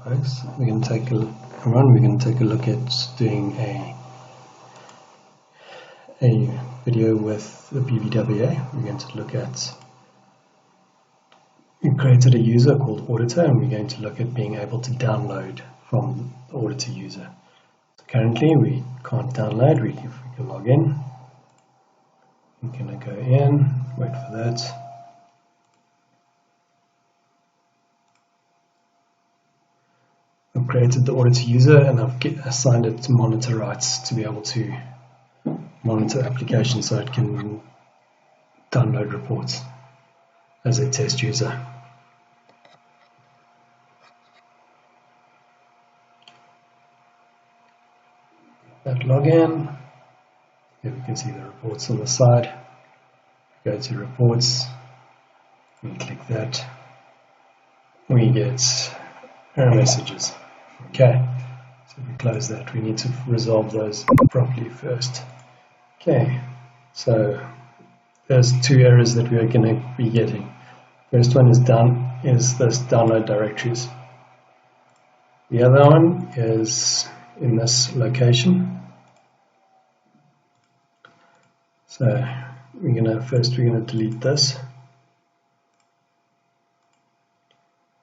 Thanks. We're going to take a look at doing a video with the BVWA. We're going to look at, we created a user called auditor, and we're going to look at being able to download from the auditor user. So currently we can't download. If we can log in, we're going to go in, wait for that. I've created the auditor user and I've assigned it to monitor rights to be able to monitor applications so it can download reports as a test user. That login, here we can see the reports on the side. Go to reports, we click that, we get error messages. Okay, so we close that. We need to resolve those properly first. Okay, so there's two errors that we are going to be getting. First one is this download directories. The other one is in this location. So we're going to delete this.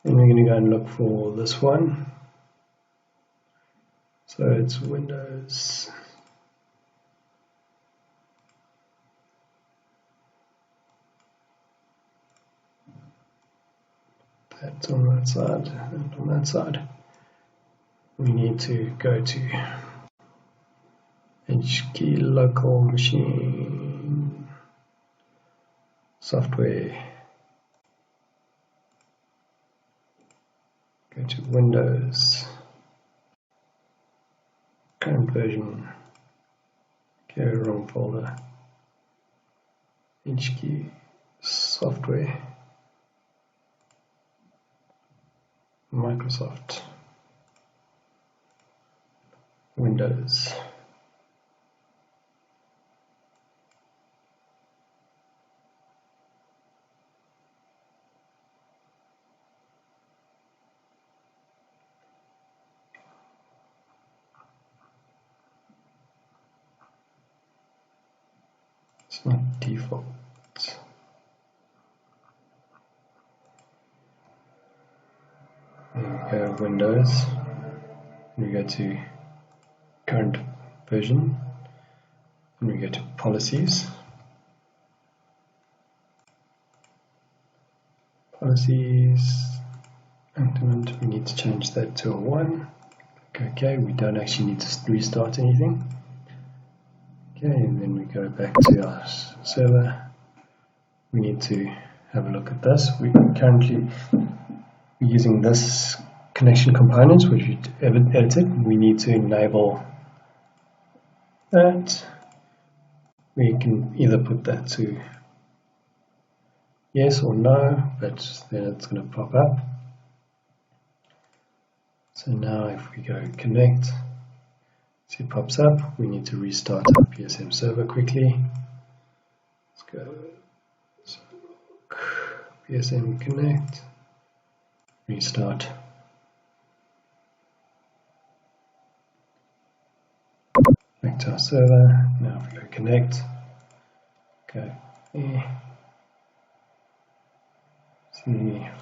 And we're going to go and look for this one. So it's Windows. That's on that side and on that side. We need to go to HKey local machine software. Go to Windows, current version, okay, wrong folder, HKey software, Microsoft, Windows. It's not default. There we go, Windows. We go to current version, and we go to policies. Policies, implement, we need to change that to a 1. Okay, we don't actually need to restart anything. Okay, and then we go back to our server. We need to have a look at this. We're currently using this connection components, which we edited. We need to enable that. We can either put that to yes or no, but then it's going to pop up. So now if we go connect, see it pops up. We need to restart our PSM server quickly. Let's go PSM connect, restart. Back to our server. Now if we go connect, go here. See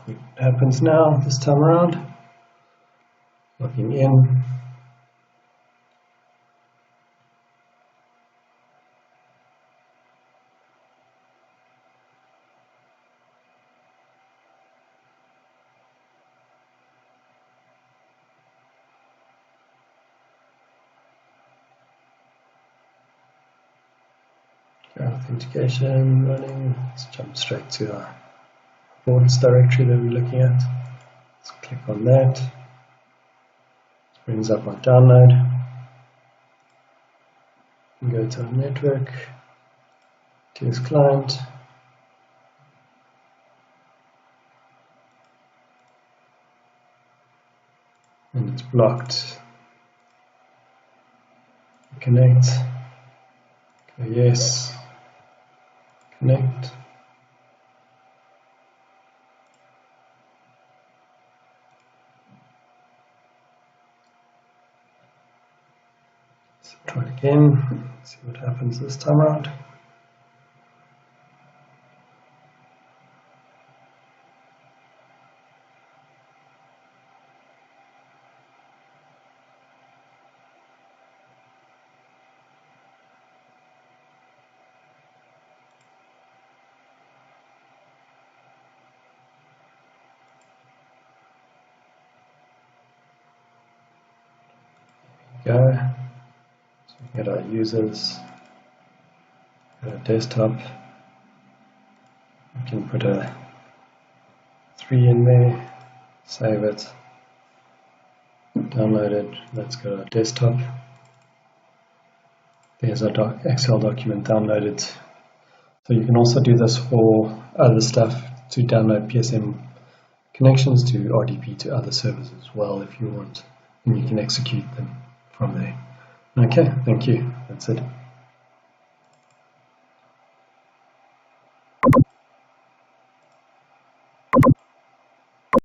what happens now this time around. Logging in. Authentication running. Let's jump straight to our reports directory that we're looking at. Let's click on that. This brings up our download. We go to our network, to this client. And it's blocked. Connect. Go yes. Connect. So try it again, see what happens this time around. Go. So we get our users, our desktop. We can put a 3 in there, save it, download it. Let's go to our desktop. There's our Excel document downloaded. So you can also do this for other stuff, to download PSM connections to RDP to other servers as well if you want, and you can execute them from there. Okay, thank you. That's it.